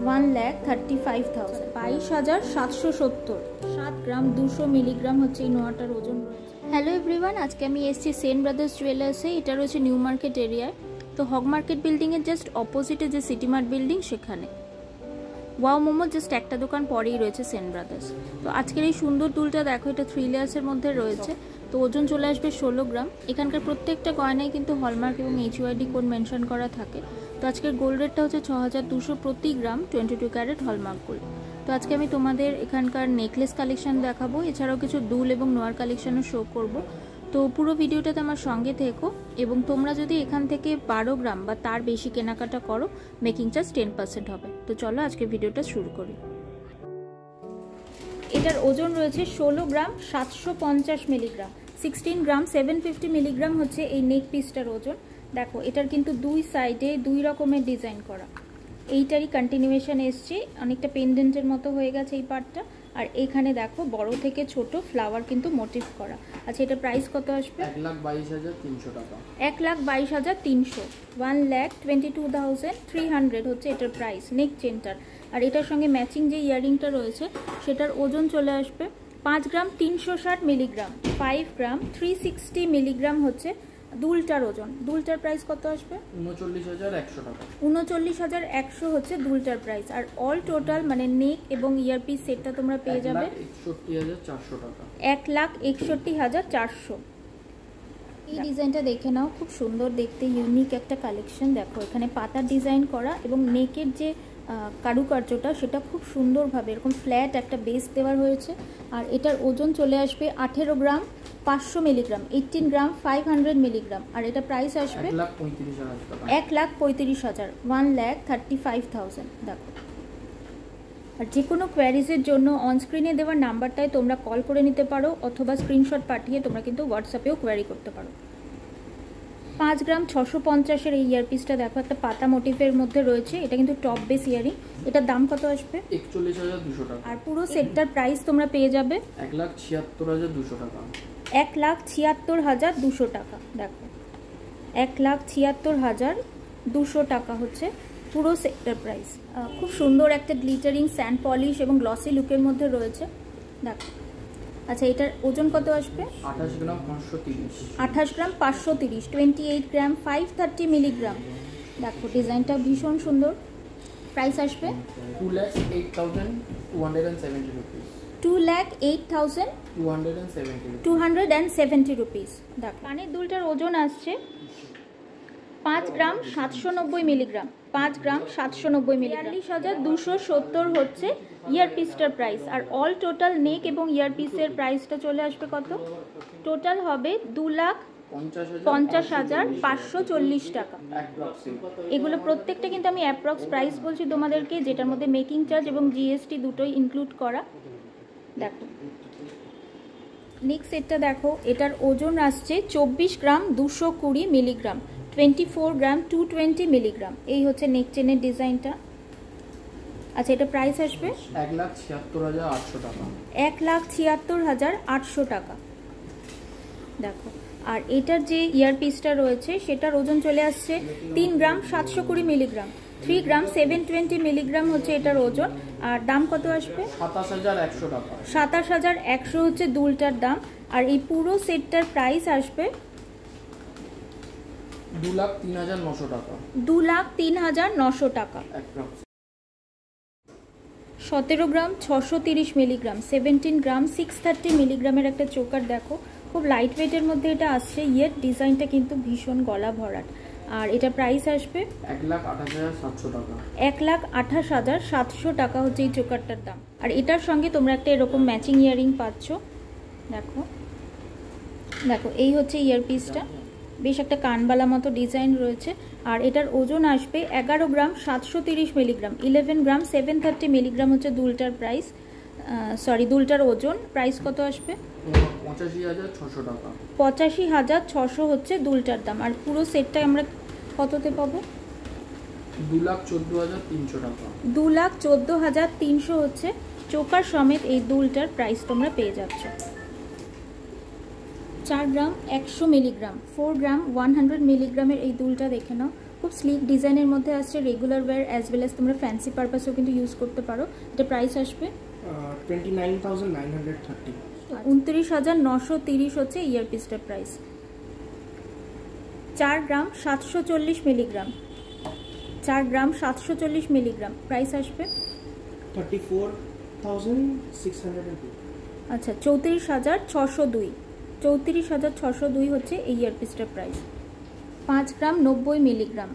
1,35,000 22,770 7 গ্রাম 200 milligram হচ্ছে এই নোয়াটার ওজন রয়েছে। হ্যালো এভরিওয়ান, আজকে আমি এসেছি সেন ব্রাদার্স জুয়েলার্সে। এটা রয়েছে নিউ মার্কেট এরিয়ায়। তো হক মার্কেট বিল্ডিংয়ের জাস্ট অপোজিটে যে সিটি মার্ট বিল্ডিং সেখানে ওয়াও মোমো জাস্ট একটা দোকান পরেই রয়েছে সেন ব্রাদার্স। তো আজকের এই সুন্দর দুলটা দেখো, এটা 3 লেয়ার্সের মধ্যে রয়েছে। তো ওজন চলে আসবে 16 গ্রাম। এখানকার প্রত্যেকটা গয়নায় কিন্তু হলমার্ক এবং HUID কোড মেনশন করা থাকে। তো আজকের গোল্ড রেটটা হচ্ছে 6200 প্রতি গ্রাম 22 ক্যারেট হলমার্ক গোল্ড। তো আজকে আমি তোমাদের এখানকার নেকলেস কালেকশন দেখাবো, এছাড়াও কিছু দুল এবং নোয়ার কালেকশনও শো করব। তো পুরো ভিডিওটাতে আমার সঙ্গে থেকো, এবং তোমরা যদি এখান থেকে 12 গ্রাম বা তার বেশি কেনাকাটা করো মেকিং চার্জ 10% হবে। তো চলো আজকে ভিডিওটা শুরু করি। এটার ওজন রয়েছে 16 গ্রাম 750 মিলিগ্রাম। 16 গ্রাম 750 মিলিগ্রাম হচ্ছে এই নেক পিসটার ওজন। দেখো, এটার কিন্তু দুই সাইডে দুই রকমের ডিজাইন করা। এইটারই কন্টিনিউয়েশন এসছে, অনেকটা পেন্ডেন্টের মতো হয়ে গেছে এই পার্টটা। আর এখানে দেখো বড় থেকে ছোট ফ্লাওয়ার কিন্তু মোটিভ করা। আচ্ছা, এটা প্রাইস কত আসবে? 1,22,300 টাকা। 1,22,300 1,22,300 হচ্ছে এটার প্রাইস নেক চেনটার। আর এটার সঙ্গে ম্যাচিং যে ইয়ারিংটা রয়েছে সেটার ওজন চলে আসবে 5 গ্রাম 360 মিলিগ্রাম। 5 গ্রাম 360 মিলিগ্রাম হচ্ছে দুলটার ওজন। দুলটার প্রাইস কত আসবে? 39,100 টাকা। 39,100 হচ্ছে দুলটার প্রাইস। আর অল টোটাল মানে নেক এবং ইয়ারপিস সেটটা তোমরা পেয়ে যাবে 1,61,400 টাকা। 1,61,400। এই ডিজাইনটা দেখে নাও, খুব সুন্দর দেখতে, ইউনিক একটা কালেকশন। দেখো এখানে পাতার ডিজাইন করা এবং নেকের যে কারুকার্যটা সেটা খুব সুন্দরভাবে এরকম ফ্ল্যাট একটা বেস দেওয়া হয়েছে। আর এটার ওজন চলে আসবে 18 গ্রাম 500 মিলিগ্রাম। 18 গ্রাম 500 মিলিগ্রাম। আর এটা প্রাইস আসবে 1,35,000 1,35,000। দেখো, আর যে কোনো কোয়ারিজের জন্য অনস্ক্রিনে দেওয়ার নাম্বারটায় তোমরা কল করে নিতে পারো, অথবা স্ক্রিনশট পাঠিয়ে তোমরা কিন্তু হোয়াটসঅ্যাপেও কোয়ারি করতে পারো। 5 গ্রাম 650-এর এই ইয়ারপিসটা দেখো, একটা পাতা মোটিভের মধ্যে রয়েছে। এটা কিন্তু টপ বেস ইয়ারিং। এটার দাম কত আসবে? 41,200 টাকা। আর পুরো সেটটার প্রাইস তোমরা পেয়ে যাবে 1,76,200 টাকা। 1,76,200 টাকা। দেখো, 1,76,200 টাকা হচ্ছে পুরো সেটটার প্রাইস। খুব সুন্দর একটা গ্লিটারিং স্যান্ড পলিশ এবং গ্লসি লুকের মধ্যে রয়েছে। দেখো, আচ্ছা এটার ওজন কত আসবে? 28 গ্রাম 530। 28 গ্রাম 530 28 গ্রাম 530 মিলিগ্রাম। দেখো ডিজাইনটা ভীষণ সুন্দর। প্রাইস আসবে 2,08,270 রুপিস। 2,08,270 রুপিস। দেখো, কানের দুলটার ওজন আসছে 5 গ্রাম 790 মিলিগ্রাম। 5 গ্রাম 790 মিলিগ্রাম। 42,270 হচ্ছে ইয়ারপিসটার প্রাইস। আর অল টোটাল নেক এবং ইয়ারপিসের প্রাইসটা চলে আসবে কত? টোটাল হবে 2,50,540 টাকা। এগুলো প্রত্যেকটা কিন্তু আমি অ্যাপ্রক্স প্রাইস বলছি তোমাদেরকে, যেটার মধ্যে মেকিং চার্জ এবং GST দুটোই ইনক্লুড করা। দেখো নেক্সট সেটটা দেখো, এটার ওজন আসছে 24 গ্রাম 220 মিলিগ্রাম। 24 গ্রাম 220 মিলিগ্রাম। এই হচ্ছে নেক চেনের ডিজাইনটা। আচ্ছা, এটা প্রাইস আসবে 1,76,800 টাকা। 1,76,800 টাকা। দেখো, আর এটার যে ইয়ারপিসটা রয়েছে সেটার ওজন চলে আসছে 3 গ্রাম 720 মিলিগ্রাম। 3 গ্রাম 720 মিলিগ্রাম হচ্ছে এটার ওজন। আর দাম কত আসবে? 27,100 টাকা। 27,100 হচ্ছে দুলটার দাম। আর এই পুরো সেটটার প্রাইস আসবে 2,03,900 টাকা। 2,03,900 টাকা। 17 গ্রাম 630 মিলিগ্রাম। 17 গ্রাম 630 মিলিগ্রামের একটা চোকার। দেখো, খুব লাইট ওয়েটের মধ্যে এটা আসছে। ইয়ের ডিজাইনটা কিন্তু ভীষণ গলা ভরাট। আর এটা প্রাইস আসবে 1,28,700 টাকা। 1,28,700 টাকা হচ্ছে এই চোকারটার দাম। আর এটার সঙ্গে তোমরা একটা এরকম ম্যাচিং ইয়ারিং পাচ্ছ। দেখো দেখো এই হচ্ছে ইয়ারপিসটা, বেশ একটা কানবালা মতো ডিজাইন রয়েছে। আর এটার ওজন আসবে 11 গ্রাম 730 মিলিগ্রাম। 11 গ্রাম 730 মিলিগ্রাম হচ্ছে দুলটার প্রাইস, দুলটার ওজন। প্রাইস কত আসবে? 85,600 টাকা। 85,600 হচ্ছে দুলটার দাম। আর পুরো সেটটা আমরা কততে পাবো? 2,14,300 টাকা। 2,14,300 হচ্ছে চোকার সমেত এই দুলটার প্রাইস তোমরা পেয়ে যাচ্ছ। 4 গ্রাম 100 মিলিগ্রাম। 4 গ্রাম 100 মিলিগ্রামের এই দুলটা দেখে নাও, খুব স্লিক ডিজাইনের মধ্যে আসছে, regular wire as well as তোমরা ফ্যান্সি পারপাসেও কিন্তু ইউজ করতে পারো। এটা প্রাইস আসবে 29,930। 29,930 হচ্ছে ইয়ারপিসটার প্রাইস। 4 গ্রাম 740 মিলিগ্রাম, 4 গ্রাম 740 মিলিগ্রাম, প্রাইস আসবে 34,602। আচ্ছা 34,602, 34,602 হচ্ছে এই ইয়ারপিসটার প্রাইস। 5 গ্রাম 90 মিলিগ্রাম,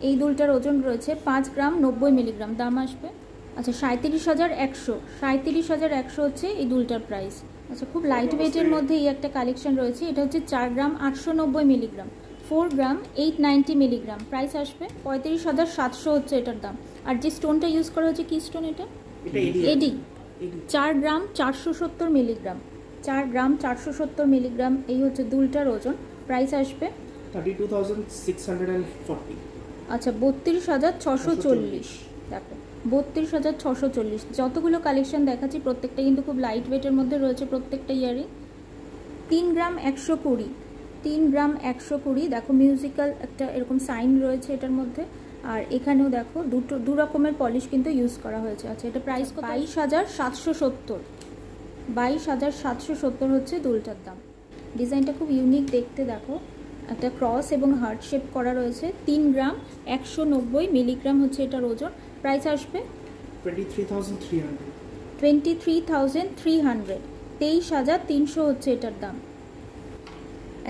এই দুলটার ওজন রয়েছে 5 গ্রাম 90 মিলিগ্রাম, দাম আসবে আচ্ছা 37,100, 37,100 হচ্ছে এই দুলটার প্রাইস। আচ্ছা খুব লাইট ওয়েটের মধ্যে এই একটা কালেকশন রয়েছে, এটা হচ্ছে 4 গ্রাম 890 মিলিগ্রাম, 4 গ্রাম 890 মিলিগ্রাম, প্রাইস আসবে 35,700 হচ্ছে এটার দাম। আর যে স্টোনটা ইউজ করা হচ্ছে কি স্টোন এটা? এডি। 4 গ্রাম 470 মিলিগ্রাম, 4 গ্রাম 470 মিলিগ্রাম, এই হচ্ছে দুলটার ওজন, প্রাইস আসবে 32,640। আচ্ছা 32,640। দেখো 32,640। যতগুলো কালেকশন দেখাচ্ছি প্রত্যেকটা কিন্তু খুব লাইট ওয়েটের মধ্যে রয়েছে প্রত্যেকটা ইয়ারিং। 3 গ্রাম 120, 3 গ্রাম 120, দেখো মিউজিক্যাল একটা এরকম সাইন রয়েছে এটার মধ্যে। আর এখানেও দেখো দু রকমের পলিশ কিন্তু ইউজ করা হয়েছে। আচ্ছা এটা প্রাইস 22,770, 22,770 হচ্ছে দুলটার দাম। ডিজাইনটা খুব ইউনিক দেখতে, দেখো একটা ক্রস এবং হার্ট শেপ করা রয়েছে। 3 গ্রাম 190 মিলিগ্রাম হচ্ছে এটার ওজন, প্রাইস আসবে 23,300। 23,300, 23,300 হচ্ছে এটার দাম।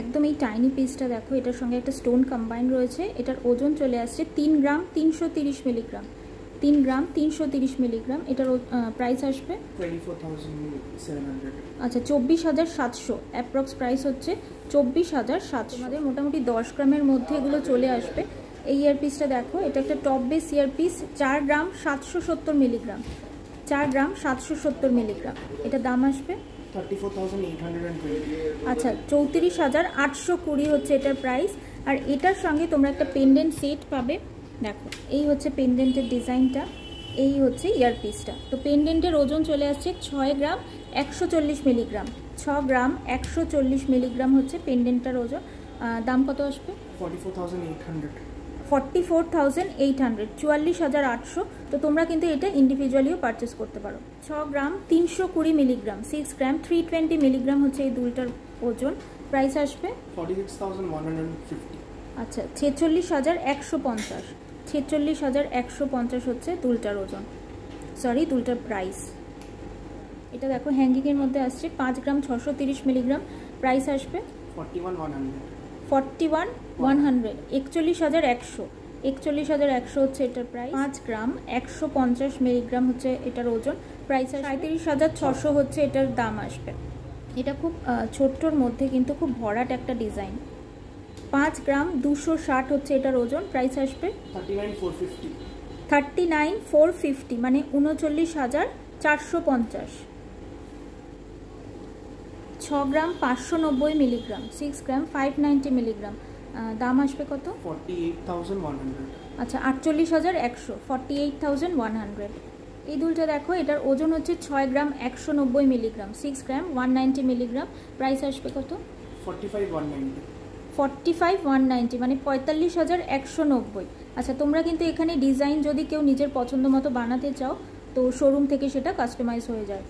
একদম এই টাইনি পিসটা দেখো, এটার সঙ্গে একটা স্টোন কম্বাইন রয়েছে, এটার ওজন চলে আসছে 3 গ্রাম 330 মিলিগ্রাম, 3 গ্রাম 330 মিলিগ্রাম, এটার প্রাইস আসবে 24,700। আচ্ছা 24,700, অ্যাপ্রক্স প্রাইস হচ্ছে 24,700। আমাদের মোটামুটি 10 গ্রামের মধ্যে এগুলো চলে আসবে। এই ইয়ারপিসটা দেখো, এটা একটা টপ বেস ইয়ারপিস, 4 গ্রাম 770 মিলিগ্রাম, 4 গ্রাম 770 মিলিগ্রাম, এটা দাম আসবে 34,820। আচ্ছা 34,820 হচ্ছে এটার প্রাইস। আর এটার সঙ্গে তোমরা একটা পেন্ডেন্ট সেট পাবে, দেখো এই হচ্ছে পেন্ডেন্টের ডিজাইনটা, এই হচ্ছে ইয়ারপিসটা। তো পেন্ডেন্টের ওজন চলে আসছে 6 গ্রাম 140 মিলিগ্রাম, 6 গ্রাম 140 মিলিগ্রাম হচ্ছে পেন্ডেন্টটার ওজন। দাম কত আসবে? 44,800। 44,800, 44,800। তো তোমরা কিন্তু এটা ইন্ডিভিজুয়ালিও পারচেস করতে পারো। 6 গ্রাম 320 মিলিগ্রাম, 6 গ্রাম 320 মিলিগ্রাম হচ্ছে এই দুলটার ওজন, প্রাইস আসবে 46,150। আচ্ছা 46,150, 46,150 হচ্ছে দুলটার ওজন, সরি দুলটার প্রাইস। এটা দেখো হ্যাঙ্গিংয়ের মধ্যে আসছে, 5 গ্রাম 630 মিলিগ্রাম, প্রাইস আসবে 41,100। 41,100, 41,100, 41,100 হচ্ছে এটার প্রাইস। 5 গ্রাম 150 মিলিগ্রাম হচ্ছে এটার ওজন, প্রাইস 37,600 হচ্ছে এটার দাম আসবে। এটা খুব ছোট্টর মধ্যে কিন্তু খুব ভরাট একটা ডিজাইন। 5 গ্রাম 260 হচ্ছে এটার ওজন, প্রাইস আসবে 39,450। 39,450, মানে 39,450। 6 গ্রাম 590 মিলিগ্রাম, 6 গ্রাম 590 মিলিগ্রাম, দাম আসবে কত? 48,100। আচ্ছা 48,100, 48,100। এই দুলটা দেখো, এটার ওজন হচ্ছে 6 গ্রাম 190 মিলিগ্রাম, 6 গ্রাম 190 মিলিগ্রাম, প্রাইস আসবে কত? 45,190। 45,190, মানে 45,190। আচ্ছা তোমরা কিন্তু এখানে ডিজাইন যদি কেউ নিজের পছন্দ মতো বানাতে চাও তো শোরুম থেকে সেটা কাস্টমাইজ হয়ে যায়।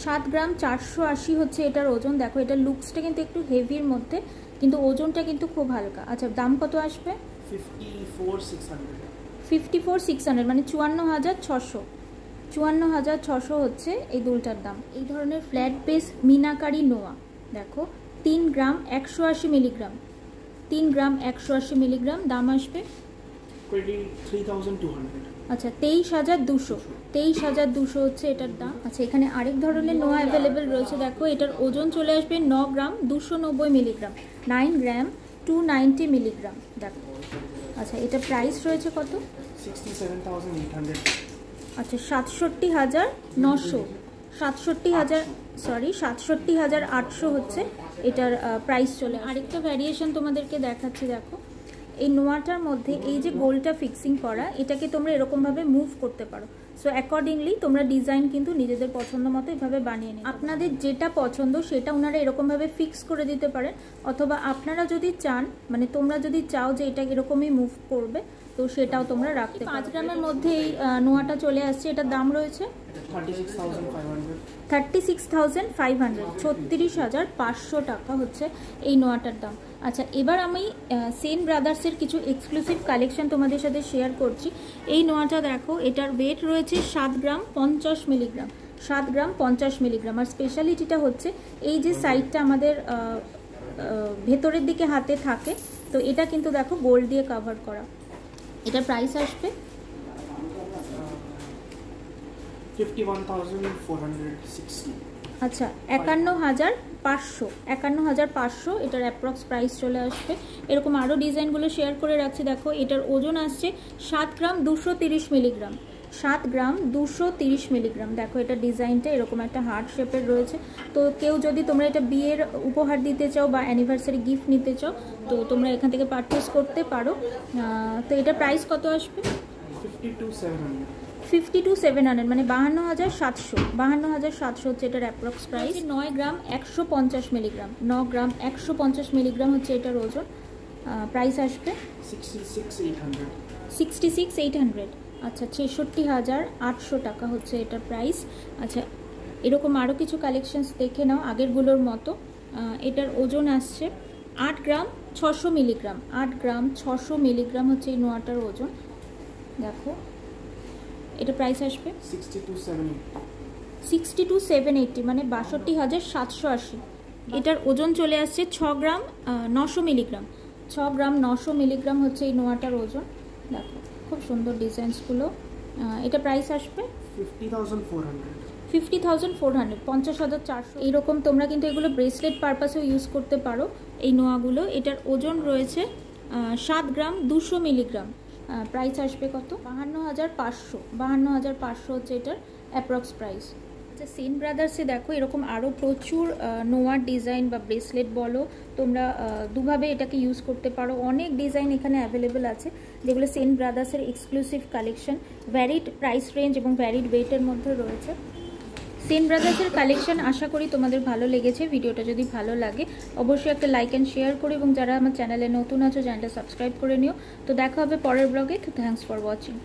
7 গ্রাম 480 হচ্ছে এটার ওজন। দেখো এটার লুকসটা কিন্তু একটু হেভির মধ্যে, কিন্তু ওজনটা কিন্তু খুব হালকা। আচ্ছা দাম কত আসবে? 54,600। 54,600, মানে 54,600, 54,600 হচ্ছে এই দুলটার দাম। এই ধরনের ফ্ল্যাট বেস মিনাকারি নোয়া দেখো, 3 গ্রাম 180 মিলিগ্রাম, 3 গ্রাম 180 মিলিগ্রাম, দাম আসবে 23,200। আচ্ছা 23,200, 23,200 হচ্ছে এটার দাম। আচ্ছা এখানে আরেক ধরনের নোয়া অ্যাভেলেবেল রয়েছে, দেখো এটার ওজন চলে আসবে 9 গ্রাম 290 মিলিগ্রাম, 9 গ্রাম 290 মিলিগ্রাম, দেখো। আচ্ছা এটা প্রাইস রয়েছে কত? 67,800। আচ্ছা 67,900, 67,000, সরি 67,800 হচ্ছে এটার প্রাইস চলে। আরেকটা ভ্যারিয়েশন তোমাদেরকে দেখাচ্ছি, দেখো এই নোয়াটার মধ্যে এই যে গোলটা ফিক্সিং করা, এটাকে তোমরা এরকমভাবে মুভ করতে পারো। সো অ্যাকর্ডিংলি তোমরা ডিজাইন কিন্তু নিজেদের পছন্দ মতো এভাবে বানিয়ে নিন। আপনাদের যেটা পছন্দ সেটা ওনারা এরকমভাবে ফিক্স করে দিতে পারেন, অথবা আপনারা যদি চান, মানে তোমরা যদি চাও যে এটা এরকমই মুভ করবে, তো সেটাও তোমরা রাখতে। 5 গ্রামের মধ্যে এই নোয়াটা চলে আসছে। এটার দাম রয়েছে 36,500, 36,500 টাকা হচ্ছে এই নোয়াটার দাম। আচ্ছা, এবার আমি সেন ব্রাদার্সের কিছু এক্সক্লুসিভ কালেকশন তোমাদের সাথে শেয়ার করছি। এই নোয়াটা দেখো, এটার ওয়েট রয়েছে 7 গ্রাম 50 মিলিগ্রাম, 7 গ্রাম 50 মিলিগ্রাম। আর স্পেশালিটিটা হচ্ছে এই যে সাইডটা আমাদের ভেতরের দিকে হাতে থাকে, তো এটা কিন্তু দেখো গোল্ড দিয়ে কাভার করা। এটার প্রাইস আসবে 51,460। আচ্ছা, 51,500 এটার অ্যাপ্রক্স প্রাইস চলে আসবে। এরকম আরও ডিজাইনগুলো শেয়ার করে রাখছি। দেখো, এটার ওজন আসছে 7 গ্রাম 230 মিলিগ্রাম, 7 গ্রাম 230 মিলিগ্রাম। দেখো, এটা ডিজাইনটা এরকম একটা হার্ট শেপের রয়েছে। তো কেউ যদি তোমরা এটা বিয়ের উপহার দিতে চাও বা অ্যানিভার্সারি গিফট নিতে চাও, তো তোমরা এখান থেকে পারচেস করতে পারো। তো এটার প্রাইস কত আসবে? 52,700, মানে 52,700 হচ্ছে এটার অ্যাপ্রক্স প্রাইস। 9 গ্রাম 150 মিলিগ্রাম, 9 গ্রাম 150 মিলিগ্রাম হচ্ছে এটার ওজন। প্রাইস আসবে 66,800। আচ্ছা, 66,800 টাকা হচ্ছে এটার প্রাইস। আচ্ছা, এরকম আরও কিছু কালেকশনস দেখে নাও আগেরগুলোর মতো। এটার ওজন আসছে 8 গ্রাম 600 মিলিগ্রাম, 8 গ্রাম 600 মিলিগ্রাম হচ্ছে এই নোয়াটার ওজন। দেখো, এটা প্রাইস আসবে 62,780, মানে 62,780। এটার ওজন চলে আসছে 6 গ্রাম 900 মিলিগ্রাম, 6 গ্রাম 900 মিলিগ্রাম হচ্ছে এই নোয়াটার ওজন। দেখো, খুব সুন্দর ডিজাইনসগুলো। এটা প্রাইস আসবে 50,400, 50,400, এইরকম। তোমরা কিন্তু এগুলো ব্রেসলেট পারপাসেও ইউজ করতে পারো এই নোয়াগুলো। এটার ওজন রয়েছে 7 গ্রাম 200 মিলিগ্রাম। প্রাইস আসবে কত? 52,500 হচ্ছে এটার অ্যাপ্রক্স প্রাইস। আচ্ছা, সেন ব্রাদার্সে দেখো এরকম আরও প্রচুর নোয়ার ডিজাইন বা ব্রেসলেট বলো, তোমরা দুভাবে এটাকে ইউজ করতে পারো। অনেক ডিজাইন এখানে অ্যাভেলেবেল আছে, যেগুলো সেন ব্রাদার্সের exclusive collection. Varied price range এবং ভ্যারিড ওয়েটের মধ্যে রয়েছে সেন ব্রাদার্সের কালেকশন। আশা করি তোমাদের ভালো লেগেছে। ভিডিওটা যদি ভালো লাগে অবশ্যই একটা লাইক অ্যান্ড শেয়ার করো, এবং যারা আমার চ্যানেলে নতুন আছো চ্যানেলটা সাবস্ক্রাইব করে নিও। তো দেখা হবে পরের ব্লগে। তো থ্যাঙ্কস ফর ওয়াচিং।